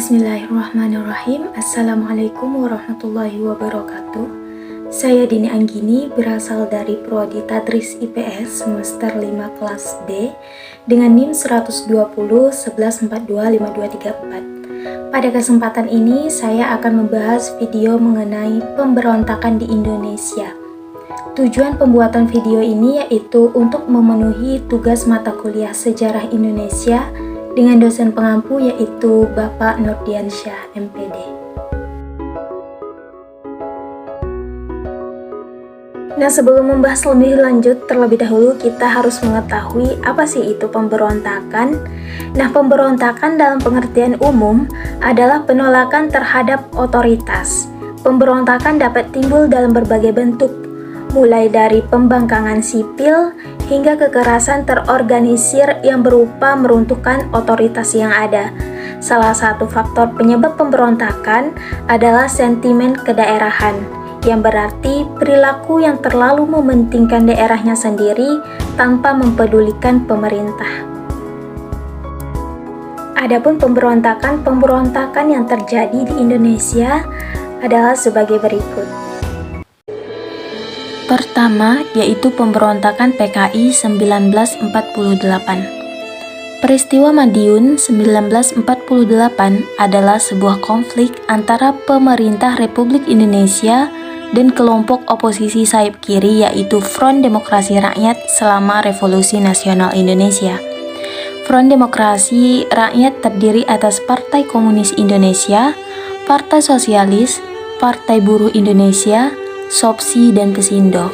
Bismillahirrahmanirrahim. Assalamualaikum warahmatullahi wabarakatuh. Saya Dini Anggini, berasal dari Prodi Tadris IPS semester 5 kelas D dengan NIM 120 1142 5234. Pada kesempatan ini saya akan membahas video mengenai pemberontakan di Indonesia. Tujuan pembuatan video ini yaitu untuk memenuhi tugas mata kuliah Sejarah Indonesia dengan dosen pengampu yaitu Bapak Nurdiansyah MPD. Nah, sebelum membahas lebih lanjut, terlebih dahulu kita harus mengetahui apa sih itu pemberontakan. Nah, pemberontakan dalam pengertian umum adalah penolakan terhadap otoritas. Pemberontakan dapat timbul dalam berbagai bentuk, mulai dari pembangkangan sipil hingga kekerasan terorganisir yang berupa meruntuhkan otoritas yang ada. Salah satu faktor penyebab pemberontakan adalah sentimen kedaerahan, yang berarti perilaku yang terlalu mementingkan daerahnya sendiri tanpa mempedulikan pemerintah. Adapun pemberontakan yang terjadi di Indonesia adalah sebagai berikut. Pertama, yaitu pemberontakan PKI 1948. Peristiwa Madiun 1948 adalah sebuah konflik antara pemerintah Republik Indonesia dan kelompok oposisi sayap kiri yaitu Front Demokrasi Rakyat selama Revolusi Nasional Indonesia. Front Demokrasi Rakyat terdiri atas Partai Komunis Indonesia, Partai Sosialis, Partai Buruh Indonesia, Sopsi, dan Pesindo.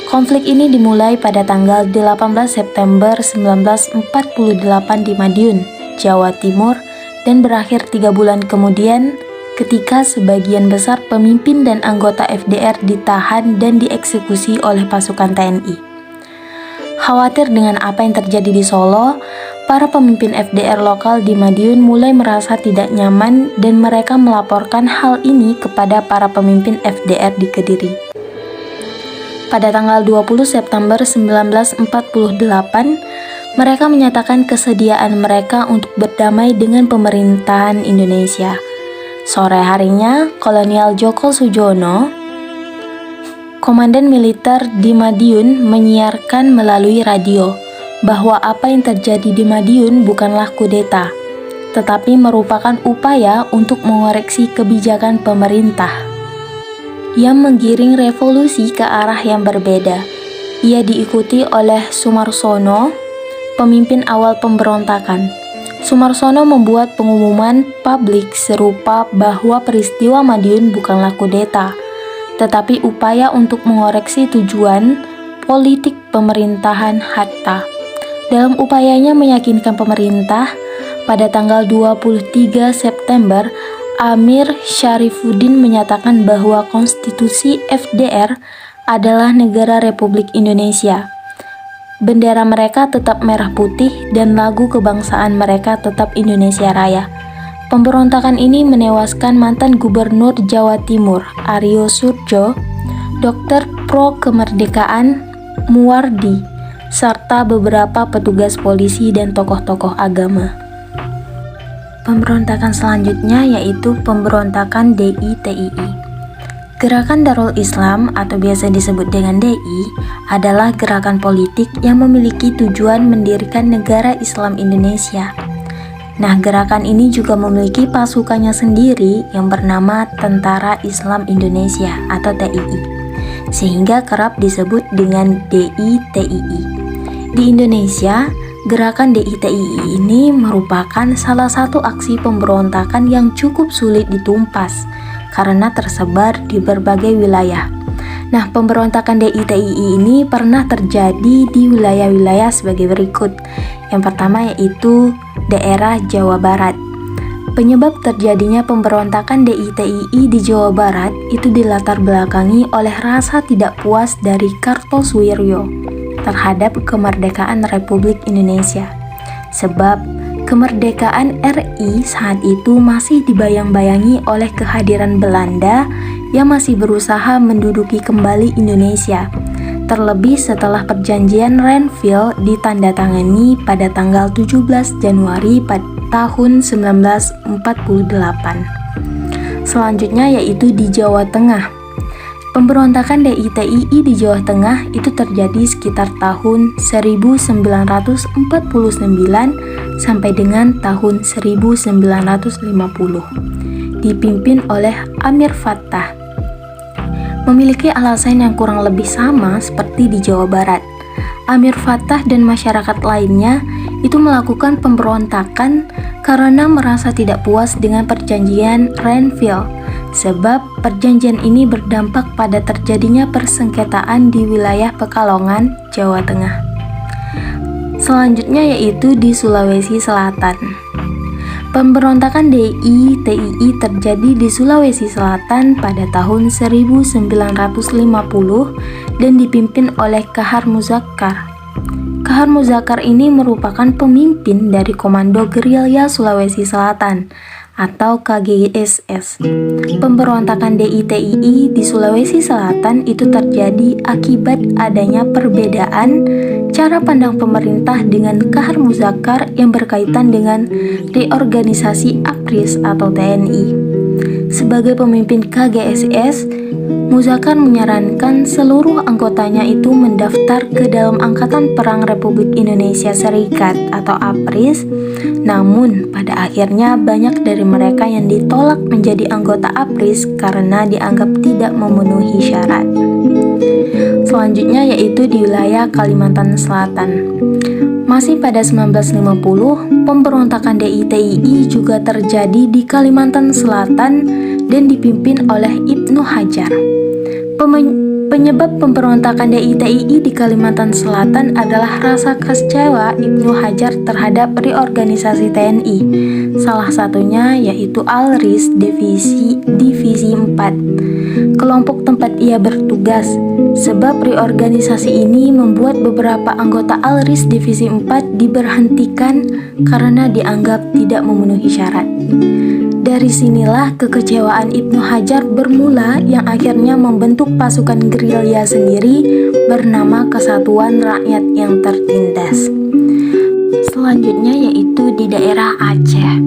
Konflik ini dimulai pada tanggal 18 September 1948 di Madiun, Jawa Timur, dan berakhir 3 bulan kemudian ketika sebagian besar pemimpin dan anggota FDR ditahan dan dieksekusi oleh pasukan TNI. Khawatir dengan apa yang terjadi di Solo, para pemimpin FDR lokal di Madiun mulai merasa tidak nyaman dan mereka melaporkan hal ini kepada para pemimpin FDR di Kediri. Pada tanggal 20 September 1948, mereka menyatakan kesediaan mereka untuk berdamai dengan pemerintahan Indonesia. Sore harinya, Kolonial Djoko Sujono, komandan militer di Madiun, menyiarkan melalui radio bahwa apa yang terjadi di Madiun bukanlah kudeta, tetapi merupakan upaya untuk mengoreksi kebijakan pemerintah yang menggiring revolusi ke arah yang berbeda. Ia diikuti oleh Sumarsono, pemimpin awal pemberontakan. Sumarsono membuat pengumuman publik serupa bahwa peristiwa Madiun bukanlah kudeta, tetapi upaya untuk mengoreksi tujuan politik pemerintahan Hatta. Dalam upayanya meyakinkan pemerintah, pada tanggal 23 September, Amir Syarifuddin menyatakan bahwa konstitusi FDR adalah negara Republik Indonesia. Bendera mereka tetap merah putih dan lagu kebangsaan mereka tetap Indonesia Raya. Pemberontakan ini menewaskan mantan Gubernur Jawa Timur, Aryo Surdjo, Dokter Pro Kemerdekaan Muwardi, serta beberapa petugas polisi dan tokoh-tokoh agama. Pemberontakan selanjutnya yaitu pemberontakan DITII. Gerakan Darul Islam atau biasa disebut dengan DI adalah gerakan politik yang memiliki tujuan mendirikan negara Islam Indonesia. Nah, gerakan ini juga memiliki pasukannya sendiri yang bernama Tentara Islam Indonesia atau TII, sehingga kerap disebut dengan DITII. Di Indonesia, gerakan DITII ini merupakan salah satu aksi pemberontakan yang cukup sulit ditumpas karena tersebar di berbagai wilayah. Nah, pemberontakan DITII ini pernah terjadi di wilayah-wilayah sebagai berikut. Yang pertama yaitu daerah Jawa Barat. Penyebab terjadinya pemberontakan DITII di Jawa Barat itu dilatar belakangi oleh rasa tidak puas dari Kartosuwiryo terhadap kemerdekaan Republik Indonesia. Sebab kemerdekaan RI saat itu masih dibayang-bayangi oleh kehadiran Belanda yang masih berusaha menduduki kembali Indonesia. Terlebih setelah perjanjian Renville ditandatangani pada tanggal 17 Januari tahun 1948. Selanjutnya yaitu di Jawa Tengah. Pemberontakan DITII di Jawa Tengah itu terjadi sekitar tahun 1949 sampai dengan tahun 1950. Dipimpin oleh Amir Fattah. Memiliki alasan yang kurang lebih sama seperti di Jawa Barat. Amir Fattah dan masyarakat lainnya itu melakukan pemberontakan karena merasa tidak puas dengan perjanjian Renville, sebab perjanjian ini berdampak pada terjadinya persengketaan di wilayah Pekalongan, Jawa Tengah. Selanjutnya yaitu di Sulawesi Selatan. Pemberontakan DITII terjadi di Sulawesi Selatan pada tahun 1950 dan dipimpin oleh Kahar Muzakkar. Kahar Muzakkar ini merupakan pemimpin dari Komando Gerilya Sulawesi Selatan atau KGSS. Pemberontakan DITII di Sulawesi Selatan itu terjadi akibat adanya perbedaan cara pandang pemerintah dengan Kahar Muzakkar yang berkaitan dengan reorganisasi APRIS atau TNI. Sebagai pemimpin KGSS, Muzakkar menyarankan seluruh anggotanya itu mendaftar ke dalam Angkatan Perang Republik Indonesia Serikat atau APRIS. Namun, pada akhirnya banyak dari mereka yang ditolak menjadi anggota APRIS karena dianggap tidak memenuhi syarat. Selanjutnya yaitu di wilayah Kalimantan Selatan. Masih pada 1950, pemberontakan DITII juga terjadi di Kalimantan Selatan dan dipimpin oleh Ibnu Hajar. Penyebab pemberontakan DITII di Kalimantan Selatan adalah rasa kecewa Ibnu Hajar terhadap reorganisasi TNI. Salah satunya yaitu Al-RIS Divisi 4, kelompok tempat ia bertugas. Sebab reorganisasi ini membuat beberapa anggota Al-RIS Divisi 4 diberhentikan karena dianggap tidak memenuhi syarat. Dari sinilah kekecewaan Ibnu Hajar bermula yang akhirnya membentuk pasukan gerilya sendiri bernama Kesatuan Rakyat yang Tertindas. Selanjutnya yaitu di daerah Aceh.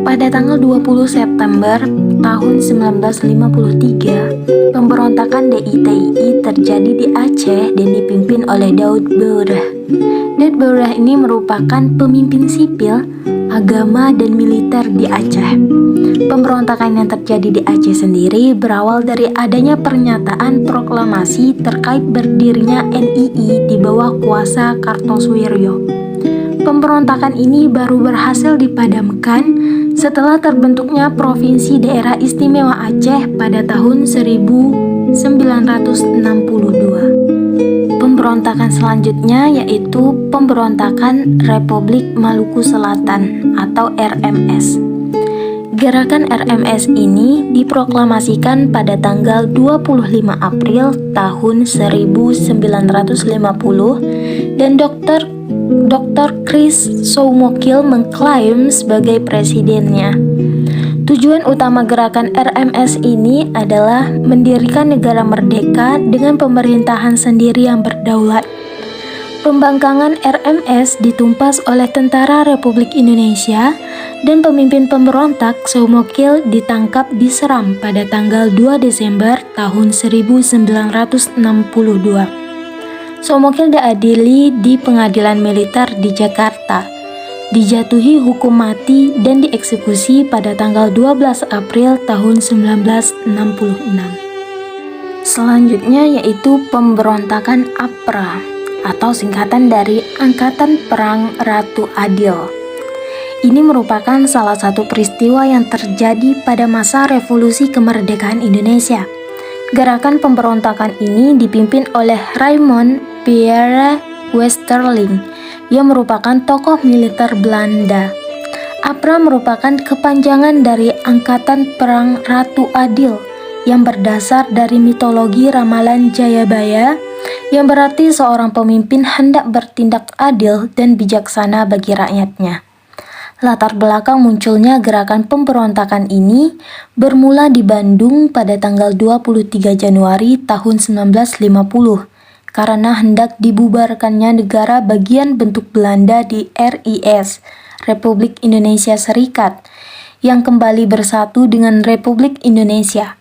Pada tanggal 20 September tahun 1953, pemberontakan DITII terjadi di Aceh dan dipimpin oleh Daud Bourah. Daud Bourah ini merupakan pemimpin sipil, agama, dan militer di Aceh. Pemberontakan yang terjadi di Aceh sendiri berawal dari adanya pernyataan proklamasi terkait berdirinya NII di bawah kuasa Kartosuwiryo. Pemberontakan ini baru berhasil dipadamkan setelah terbentuknya Provinsi Daerah Istimewa Aceh pada tahun 1962. Pemberontakan selanjutnya yaitu pemberontakan Republik Maluku Selatan atau RMS. Gerakan RMS ini diproklamasikan pada tanggal 25 April tahun 1950 dan Dr. Chris Soumokil mengklaim sebagai presidennya. Tujuan utama gerakan RMS ini adalah mendirikan negara merdeka dengan pemerintahan sendiri yang berdaulat. Pembangkangan RMS ditumpas oleh Tentara Republik Indonesia dan pemimpin pemberontak Soumokil ditangkap di Seram pada tanggal 2 Desember tahun 1962. Soumokil diadili di pengadilan militer di Jakarta, dijatuhi hukum mati dan dieksekusi pada tanggal 12 April tahun 1966. Selanjutnya yaitu pemberontakan APRA atau singkatan dari Angkatan Perang Ratu Adil. Ini merupakan salah satu peristiwa yang terjadi pada masa revolusi kemerdekaan Indonesia. Gerakan pemberontakan ini dipimpin oleh Raymond Pierre Westerling yang merupakan tokoh militer Belanda. APRA merupakan kepanjangan dari Angkatan Perang Ratu Adil yang berdasar dari mitologi ramalan Jayabaya yang berarti seorang pemimpin hendak bertindak adil dan bijaksana bagi rakyatnya. Latar belakang munculnya gerakan pemberontakan ini bermula di Bandung pada tanggal 23 Januari tahun 1950 karena hendak dibubarkannya negara bagian bentuk Belanda di RIS, Republik Indonesia Serikat yang kembali bersatu dengan Republik Indonesia.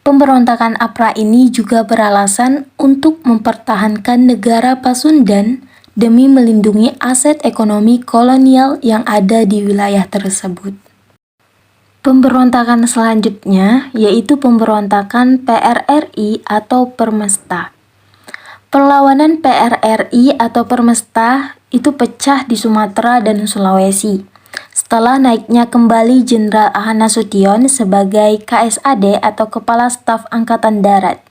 Pemberontakan APRA ini juga beralasan untuk mempertahankan negara Pasundan demi melindungi aset ekonomi kolonial yang ada di wilayah tersebut. Pemberontakan selanjutnya yaitu pemberontakan PRRI atau Permesta. Perlawanan PRRI atau Permesta itu pecah di Sumatera dan Sulawesi. Setelah naiknya kembali Jenderal Ahana Nasution sebagai KSAD atau Kepala Staf Angkatan Darat,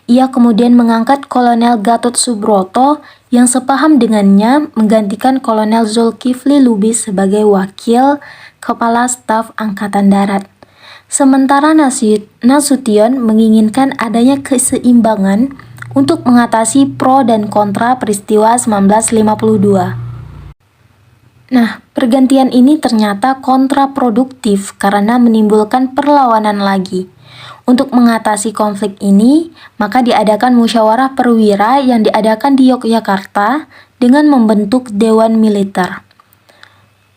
ia kemudian mengangkat Kolonel Gatot Subroto yang sepaham dengannya menggantikan Kolonel Zulkifli Lubis sebagai Wakil Kepala Staf Angkatan Darat. Sementara Nasution menginginkan adanya keseimbangan untuk mengatasi pro dan kontra peristiwa 1952. Nah, pergantian ini ternyata kontraproduktif karena menimbulkan perlawanan lagi. Untuk mengatasi konflik ini, maka diadakan musyawarah perwira yang diadakan di Yogyakarta dengan membentuk Dewan Militer.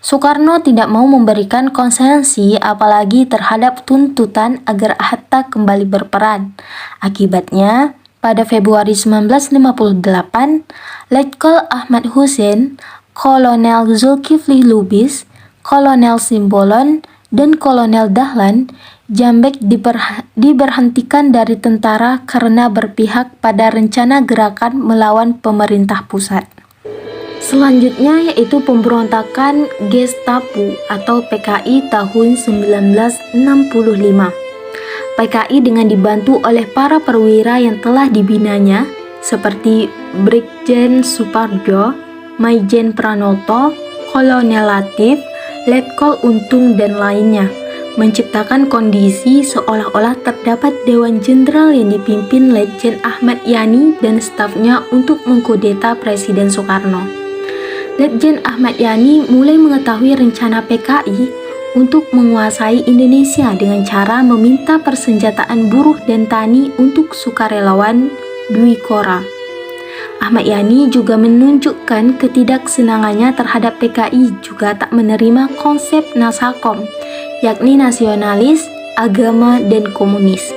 Soekarno tidak mau memberikan konsesi apalagi terhadap tuntutan agar Hatta kembali berperan. Akibatnya, pada Februari 1958, Letkol Ahmad Hussein, Kolonel Zulkifli Lubis, Kolonel Simbolon, dan Kolonel Dahlan Jambek diberhentikan dari tentara karena berpihak pada rencana gerakan melawan pemerintah pusat. Selanjutnya yaitu pemberontakan Gestapo atau PKI tahun 1965. PKI dengan dibantu oleh para perwira yang telah dibinanya seperti Brigjen Suparjo, Maijen Pranoto, Kolonel Latif, Letkol Untung, dan lainnya, menciptakan kondisi seolah-olah terdapat Dewan Jenderal yang dipimpin Letjen Ahmad Yani dan stafnya untuk mengkudeta Presiden Soekarno. Letjen Ahmad Yani mulai mengetahui rencana PKI untuk menguasai Indonesia dengan cara meminta persenjataan buruh dan tani untuk sukarelawan Dwi Kora. Ahmad Yani juga menunjukkan ketidaksenangannya terhadap PKI juga tak menerima konsep Nasakom, yakni nasionalis, agama, dan komunis.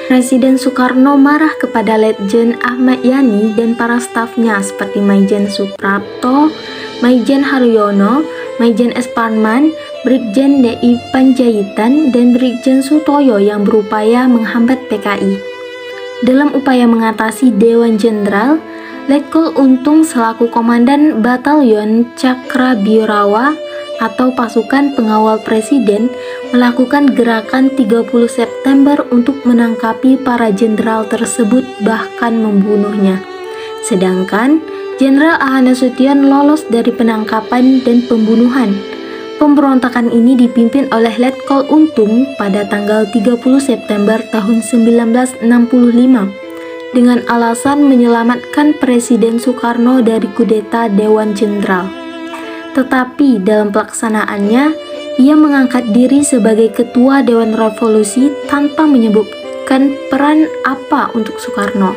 Presiden Soekarno marah kepada Letjen Ahmad Yani dan para stafnya seperti Maijen Suprapto, Maijen Haryono, Maijen S. Parman, Brigjen D.I. Panjaitan, dan Brigjen Sutoyo yang berupaya menghambat PKI. Dalam upaya mengatasi Dewan Jenderal, Letkol Untung selaku Komandan Batalion Cakrabiurawa atau pasukan pengawal presiden melakukan gerakan 30 September untuk menangkapi para jenderal tersebut bahkan membunuhnya. Sedangkan Jenderal Ahana Nasution lolos dari penangkapan dan pembunuhan. Pemberontakan ini dipimpin oleh Letkol Untung pada tanggal 30 September tahun 1965 dengan alasan menyelamatkan Presiden Soekarno dari kudeta Dewan Jenderal. Tetapi dalam pelaksanaannya, ia mengangkat diri sebagai Ketua Dewan Revolusi tanpa menyebutkan peran apa untuk Soekarno.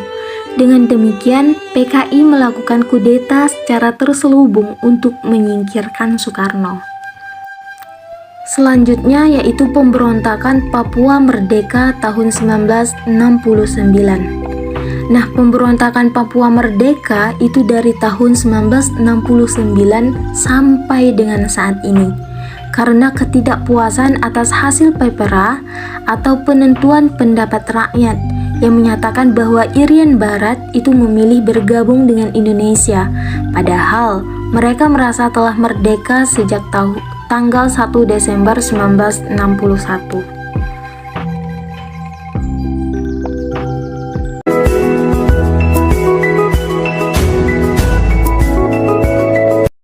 Dengan demikian, PKI melakukan kudeta secara terselubung untuk menyingkirkan Soekarno. Selanjutnya yaitu pemberontakan Papua Merdeka tahun 1969. Nah, pemberontakan Papua Merdeka itu dari tahun 1969 sampai dengan saat ini. Karena ketidakpuasan atas hasil Pepera atau penentuan pendapat rakyat yang menyatakan bahwa Irian Barat itu memilih bergabung dengan Indonesia, padahal mereka merasa telah merdeka sejak tanggal 1 Desember 1961.